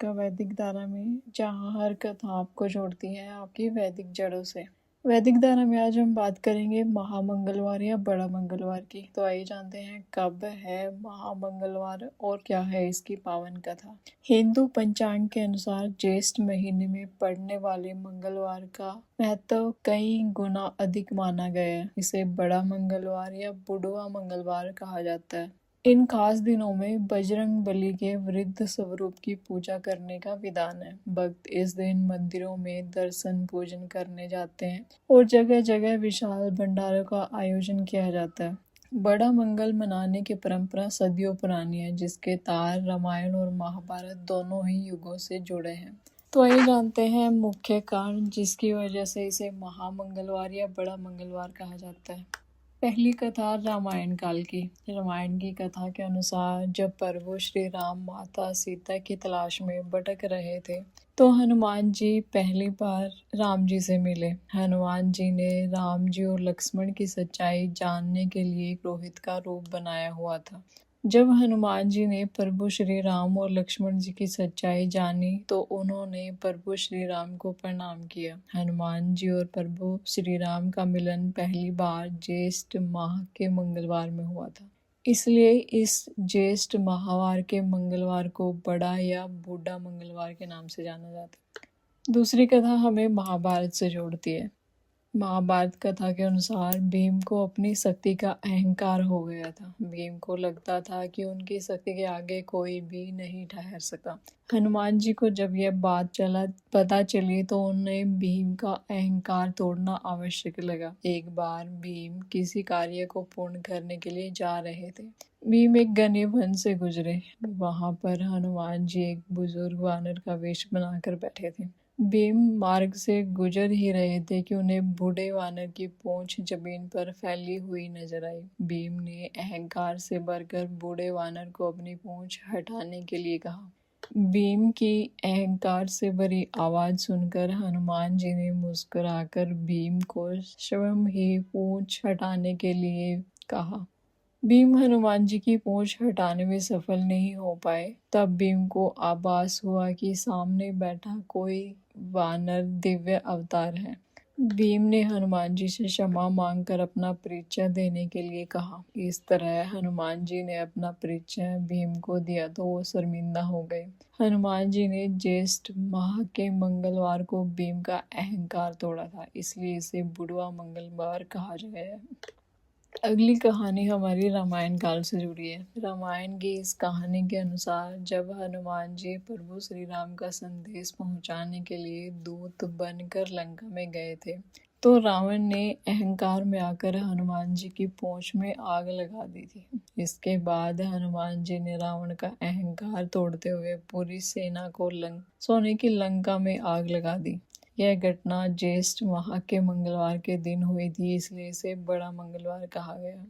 का वैदिक धारा में, जहाँ हर कथा आपको जोड़ती है आपकी वैदिक जड़ों से। वैदिक धारा में आज हम बात करेंगे महामंगलवार या बड़ा मंगलवार की। तो आइए जानते हैं कब है महामंगलवार और क्या है इसकी पावन कथा। हिंदू पंचांग के अनुसार ज्येष्ठ महीने में पड़ने वाले मंगलवार का महत्व कई गुना अधिक माना गया है। इसे बड़ा मंगलवार या बुढ़वा मंगलवार कहा जाता है। इन खास दिनों में बजरंग बली के वृद्ध स्वरूप की पूजा करने का विधान है। भक्त इस दिन मंदिरों में दर्शन पूजन करने जाते हैं और जगह जगह विशाल भंडारों का आयोजन किया जाता है। बड़ा मंगल मनाने की परंपरा सदियों पुरानी है, जिसके तार रामायण और महाभारत दोनों ही युगों से जुड़े हैं। तो आइए जानते हैं मुख्य कारण जिसकी वजह से इसे महामंगलवार या बड़ा मंगलवार कहा जाता है। पहली कथा रामायण काल की। रामायण की कथा के अनुसार जब प्रभु श्री राम माता सीता की तलाश में भटक रहे थे तो हनुमान जी पहली बार राम जी से मिले। हनुमान जी ने राम जी और लक्ष्मण की सच्चाई जानने के लिए रोहित का रूप बनाया हुआ था। जब हनुमान जी ने प्रभु श्री राम और लक्ष्मण जी की सच्चाई जानी तो उन्होंने प्रभु श्री राम को प्रणाम किया। हनुमान जी और प्रभु श्री राम का मिलन पहली बार ज्येष्ठ माह के मंगलवार में हुआ था, इसलिए इस ज्येष्ठ माहवार के मंगलवार को बड़ा या बूढ़ा मंगलवार के नाम से जाना जाता है। दूसरी कथा हमें महाभारत से जोड़ती है। महाभारत कथा के अनुसार भीम को अपनी शक्ति का अहंकार हो गया था। भीम को लगता था कि उनकी शक्ति के आगे कोई भी नहीं ठहर सका। हनुमान जी को जब यह बात पता चली तो उन्हें भीम का अहंकार तोड़ना आवश्यक लगा। एक बार भीम किसी कार्य को पूर्ण करने के लिए जा रहे थे। भीम एक घने वन से गुजरे। वहां पर हनुमान जी एक बुजुर्ग वानर का वेश बनाकर बैठे थे। भीम मार्ग से गुजर ही रहे थे कि उन्हें बूढ़े वानर की पूंछ जमीन पर फैली हुई नजर आई। भीम ने अहंकार से भरकर बूढ़े वानर को अपनी पूंछ हटाने के लिए कहा। भीम की अहंकार से भरी आवाज सुनकर हनुमान जी ने मुस्कुराकर भीम को स्वयं ही पूंछ हटाने के लिए कहा। भीम हनुमान जी की पूंछ हटाने में सफल नहीं हो पाए। तब भीम को आभास हुआ कि सामने बैठा कोई वानर दिव्य अवतार है। भीम ने हनुमान जी से क्षमा मांगकर अपना परिचय देने के लिए कहा। इस तरह हनुमान जी ने अपना परिचय भीम को दिया तो वो शर्मिंदा हो गए। हनुमान जी ने ज्येष्ठ माह के मंगलवार को भीम का अहंकार तोड़ा था, इसलिए इसे बुढ़वा मंगलवार कहा गया है। अगली कहानी हमारी रामायण काल से जुड़ी है। रामायण की इस कहानी के अनुसार जब हनुमान जी प्रभु श्री राम का संदेश पहुंचाने के लिए दूत बनकर लंका में गए थे तो रावण ने अहंकार में आकर हनुमान जी की पूंछ में आग लगा दी थी। इसके बाद हनुमान जी ने रावण का अहंकार तोड़ते हुए पूरी सेना को सोने की लंका में आग लगा दी। यह घटना ज्येष्ठ माह के मंगलवार के दिन हुई थी, इसलिए इसे बड़ा मंगलवार कहा गया।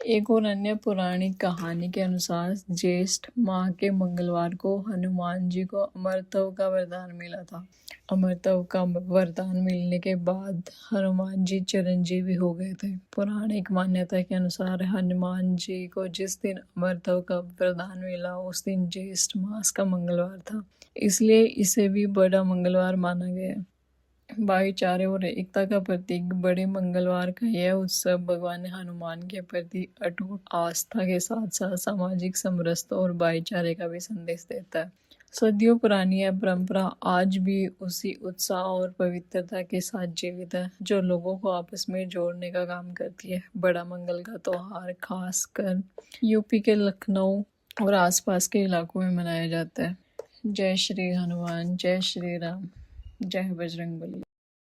एक और अन्य पौराणिक कहानी के अनुसार ज्येष्ठ माह के मंगलवार को हनुमान जी को अमरत्व का वरदान मिला था। अमरत्व का वरदान मिलने के बाद हनुमान जी चिरंजीवी हो गए थे। पौराणिक मान्यता के अनुसार हनुमान जी को जिस दिन अमरत्व का वरदान मिला उस दिन ज्येष्ठ मास का मंगलवार था, इसलिए इसे भी बड़ा मंगलवार माना गया। भाईचारे और एकता का प्रतीक बड़े मंगलवार का यह उत्सव भगवान हनुमान के प्रति अटूट आस्था के साथ साथ सामाजिक समरसता और भाईचारे का भी संदेश देता है। सदियों पुरानी यह परंपरा आज भी उसी उत्साह और पवित्रता के साथ जीवित है जो लोगों को आपस में जोड़ने का काम करती है। बड़ा मंगल का त्योहार खासकर यूपी के लखनऊ और आसपास के इलाकों में मनाया जाता है। जय श्री हनुमान, जय श्री राम, जय बजरंग बली।